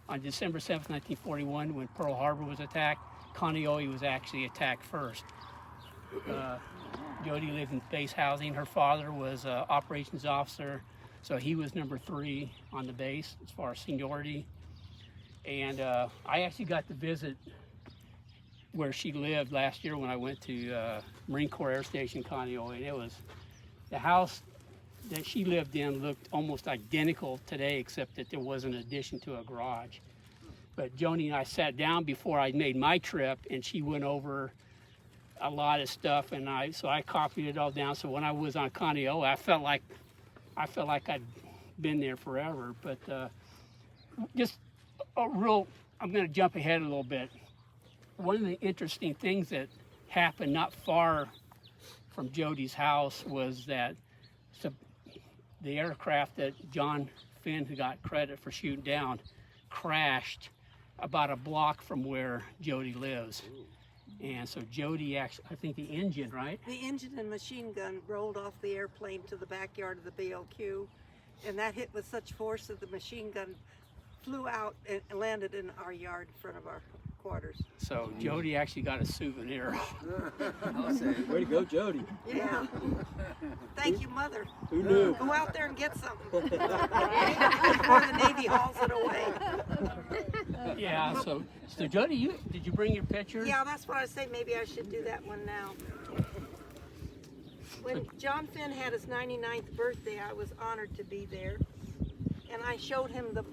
on December 7th, 1941, when Pearl Harbor was attacked, Kaneohe was actually attacked first. Joedy lived in base housing. Her father was an operations officer, so he was number 3 on the base as far as seniority. And I actually got to visit where she lived last year when I went to Marine Corps Air Station Kaneohe. And it was, the house that she lived in looked almost identical today, except that there was an addition to a garage. But Joedy and I sat down before I made my trip, and she went over a lot of stuff, and so I copied it all down. So when I was on Kaneohe, I felt like I'd been there forever. But just a real, I'm going to jump ahead a little bit. One of the interesting things that happened not far from Jody's house was that the aircraft that John Finn, who got credit for shooting down, crashed about a block from where Joedy lives. And so Joedy actually, I think the engine, right? The engine and machine gun rolled off the airplane to the backyard of the BLQ, and that hit with such force that the machine gun flew out and landed in our yard in front of our quarters. So Joedy actually got a souvenir. I'll say, way to go, Joedy. Yeah. Thank you, Mother. Who knew? Go out there and get something before the Navy hauls it away. Yeah, so Joedy, did you bring your picture? Yeah, that's what I say. Maybe I should do that one now. When John Finn had his 99th birthday, I was honored to be there, and I showed him the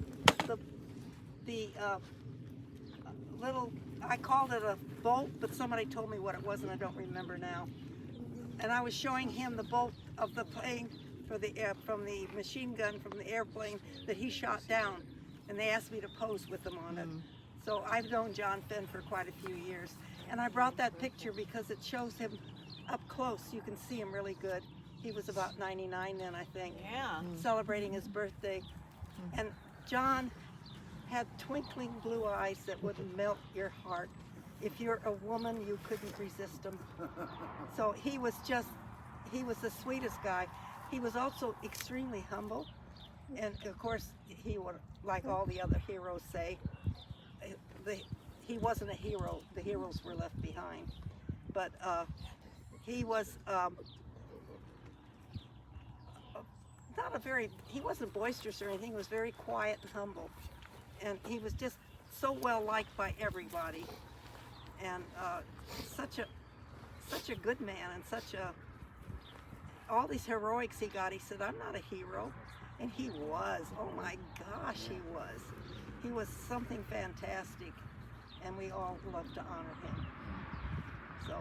little, I called it a bolt, but somebody told me what it was and I don't remember now. And I was showing him the bolt of the plane from the machine gun from the airplane that he shot down, and they asked me to pose with them on it. So I've known John Finn for quite a few years, and I brought that picture because it shows him up close. You can see him really good. He was about 99 then, I think. Yeah. Celebrating his birthday. And John had twinkling blue eyes that would melt your heart. If you're a woman, you couldn't resist him. So he was the sweetest guy. He was also extremely humble. And of course, he would, like all the other heroes say, he wasn't a hero. The heroes were left behind. But he was he wasn't boisterous or anything. He was very quiet and humble. And he was just so well liked by everybody, and such a good man, and all these heroics he got. He said, "I'm not a hero," and he was. Oh my gosh, he was. He was something fantastic, and we all love to honor him. So,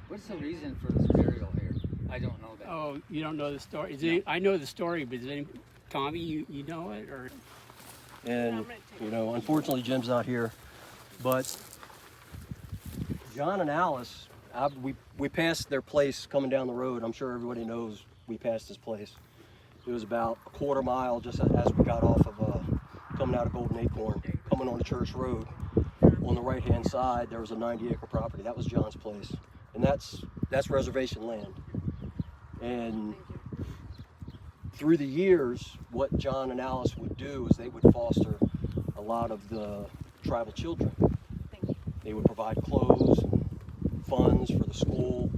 what's the reason for this burial here? I don't know that. Oh, you don't know the story? I know the story, but Tommy, you know it, or? And, you know, unfortunately Jim's not here, but John and Alice, we passed their place coming down the road. I'm sure everybody knows we passed this place. It was about a quarter mile just as we got off of, coming out of Golden Acorn, coming on the Church Road. On the right-hand side, there was a 90-acre property. That was John's place, and that's reservation land. And through the years, what John and Alice would do is they would foster a lot of the tribal children. They would provide clothes and funds for the school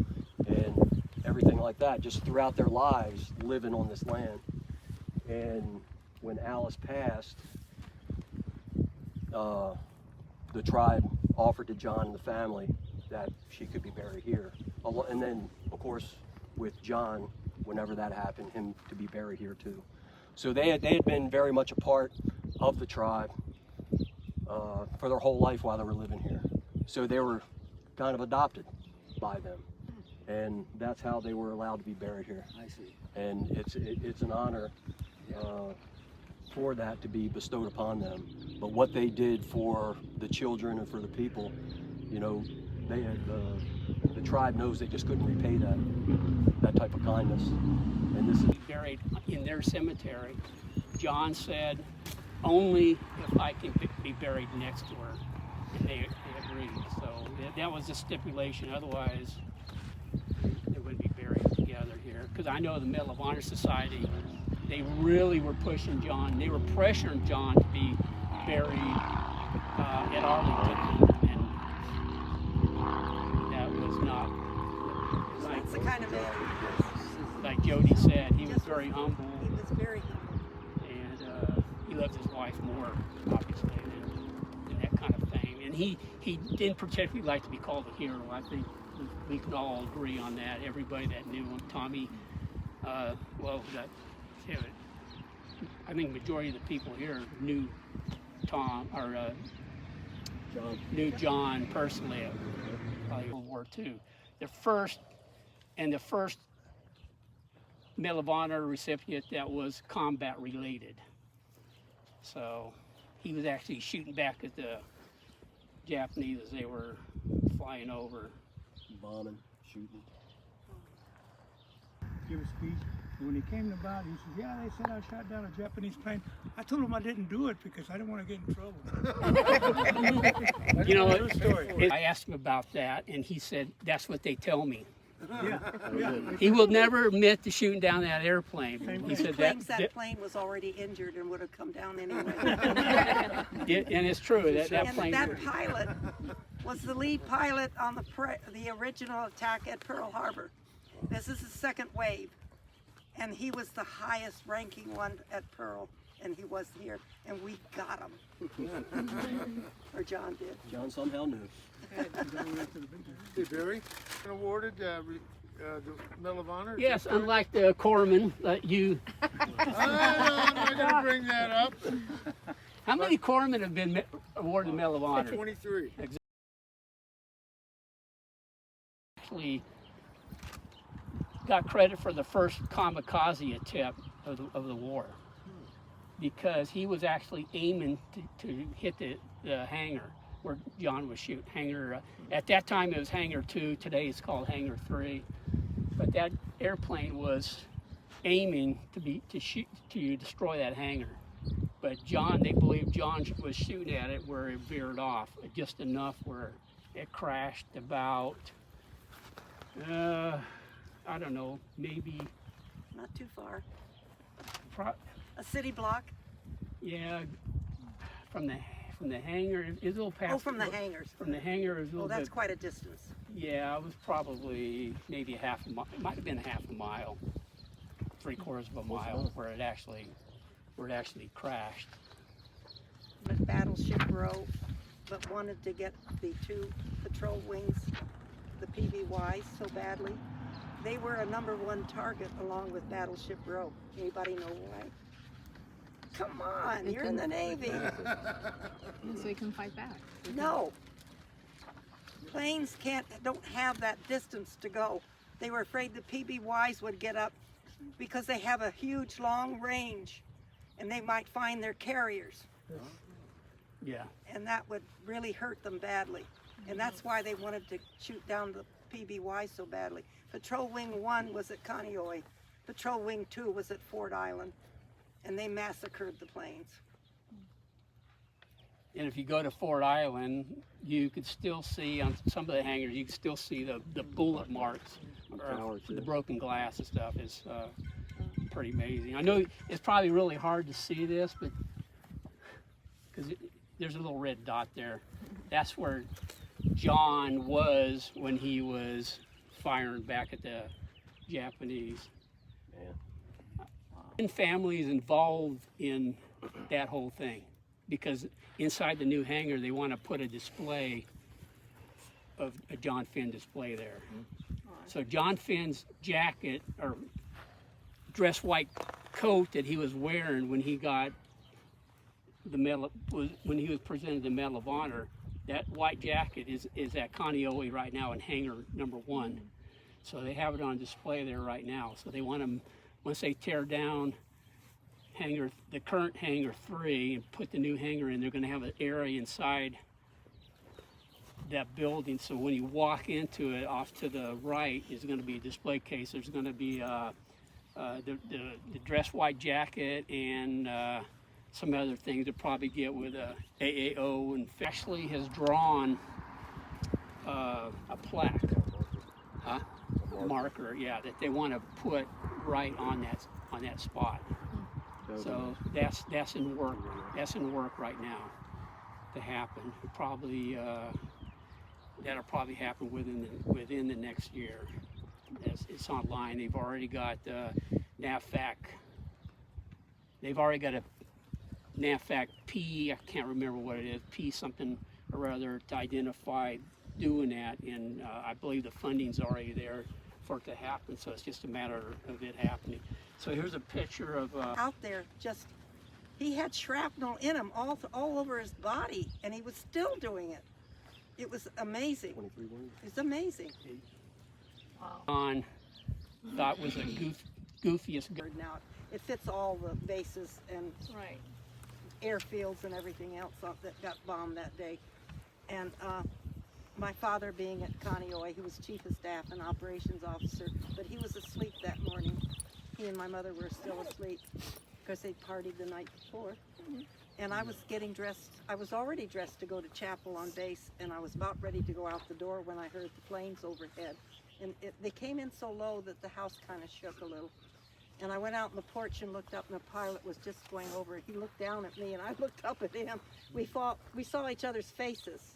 and everything like that, just throughout their lives living on this land. And when Alice passed, the tribe offered to John and the family that she could be buried here. And then, of course, with John, whenever that happened, him to be buried here too. So they had been very much a part of the tribe for their whole life while they were living here. So they were kind of adopted by them, and that's how they were allowed to be buried here. I see. And it's an honor for that to be bestowed upon them. But what they did for the children and for the people, you know, they had the tribe knows they just couldn't repay that type of kindness. And this is buried in their cemetery. John said, only if I can be buried next to her. And they agreed. So that was a stipulation. Otherwise, they wouldn't be buried together here. Because I know the Medal of Honor Society, they really were pushing John. They were pressuring John to be buried at Arlington, and that was not like, That's the kind of man he was. like Joedy said. He was very humble, He was very humble. and he loved his wife more, obviously, than that kind of thing. And he didn't particularly like to be called a hero. I think we can all agree on that. Everybody that knew him, Tommy, I think majority of the people here knew Tom or John. knew John personally at World War II. The first Medal of Honor recipient that was combat related. So he was actually shooting back at the Japanese as they were flying over. Bombing, shooting. Give a speech. When he came to Bali, he said, "Yeah, they said I shot down a Japanese plane." I told him I didn't do it because I didn't want to get in trouble. You know, True story. I asked him about that, and he said, "That's what they tell me." Yeah. He will never admit to shooting down that airplane. He He said claims that plane was already injured and would have come down anyway. and it's true that And plane. that pilot was the lead pilot on the original attack at Pearl Harbor. This is the second wave, and he was the highest ranking one at Pearl, and he was here, and we got him. Or John did. John somehow knew. Hey, Barry, awarded the Medal of Honor? Yes, unlike the corpsman that you. I'm not going to bring that up. How many corpsmen have been awarded the Medal of Honor? 23. Actually got credit for the first kamikaze attempt of the war, because he was actually aiming to hit the hangar where John was shooting. Hangar, at that time it was Hangar 2, today it's called Hangar 3. But that airplane was aiming to destroy that hangar. But they believe John was shooting at it where it veered off, just enough where it crashed about, I don't know, maybe, Not too far. a city block? Yeah, from the hangar, it's a little past. Oh, from the hangars. From the hangar, it was a Oh, little that's bit. quite a distance. Yeah, it was probably maybe half a mile. It might have been half a mile, 3/4 of a mile, where it actually crashed. But Battleship Row, but wanted to get the 2 patrol wings, the PBYs, so badly. They were a #1 target along with Battleship Row. Anybody know why? Come on, you're in the Navy. So he can fight back. No. Planes don't have that distance to go. They were afraid the PBYs would get up because they have a huge long range and they might find their carriers. Yeah. And that would really hurt them badly. And that's why they wanted to shoot down the PBY so badly. Patrol Wing 1 was at Kaneohe. Patrol Wing 2 was at Ford Island. And they massacred the planes. And if you go to Ford Island, you could still see on some of the hangars, you can still see the bullet marks, or the broken glass and stuff. Is pretty amazing. I know it's probably really hard to see this, but because there's a little red dot there. That's where John was when he was firing back at the Japanese. And families involved in that whole thing, because inside the new hangar they want to put a display of a John Finn display there. So John Finn's jacket or dress white coat that he was wearing when he got the medal, when he was presented the Medal of Honor, that white jacket is at Kaneohe right now in hangar #1. So they have it on display there right now. So they want them, once they tear down the current hangar 3 and put the new hangar in, they're going to have an area inside that building. So when you walk into it, off to the right is going to be a display case. There's going to be the dress white jacket and some other things to probably get with a AAO, and actually has drawn a plaque, marker, yeah, that they want to put right on that spot. So that's in work. That's in work right now to happen. Probably that'll probably happen within the next year. It's online. They've already got NAVFAC. They've already got a NAVFAC P. I can't remember what it is. P something or other to identify doing that, and I believe the funding's already there for it to happen. So it's just a matter of it happening. So here's a picture of. Out there, just he had shrapnel in him all over his body, and he was still doing it. It was amazing. 23 wounds. It's amazing. On thought was a goofiest. Now it fits all the bases and Right. airfields and everything else that got bombed that day. And my father being at Kaneohe, he was chief of staff and operations officer, but he was asleep that morning. He and my mother were still asleep because they partied the night before. And I was getting dressed. I was already dressed to go to chapel on base, and I was about ready to go out the door when I heard the planes overhead. And they came in so low that the house kind of shook a little. And I went out on the porch and looked up, and the pilot was just going over. He looked down at me, and I looked up at him. We saw each other's faces.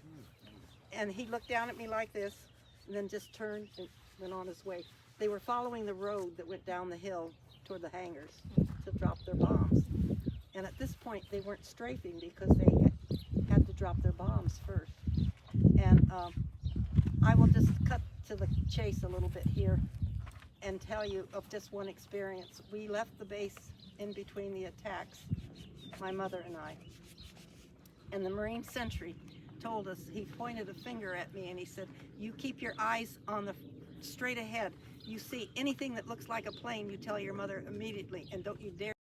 And he looked down at me like this, and then just turned and went on his way. They were following the road that went down the hill toward the hangars to drop their bombs. And at this point, they weren't strafing because they had to drop their bombs first. And I will just cut to the chase a little bit here and tell you of just one experience. We left the base in between the attacks, my mother and I. And the Marine sentry told us, he pointed a finger at me and he said, "You keep your eyes on the straight ahead. You see anything that looks like a plane, you tell your mother immediately, and don't you dare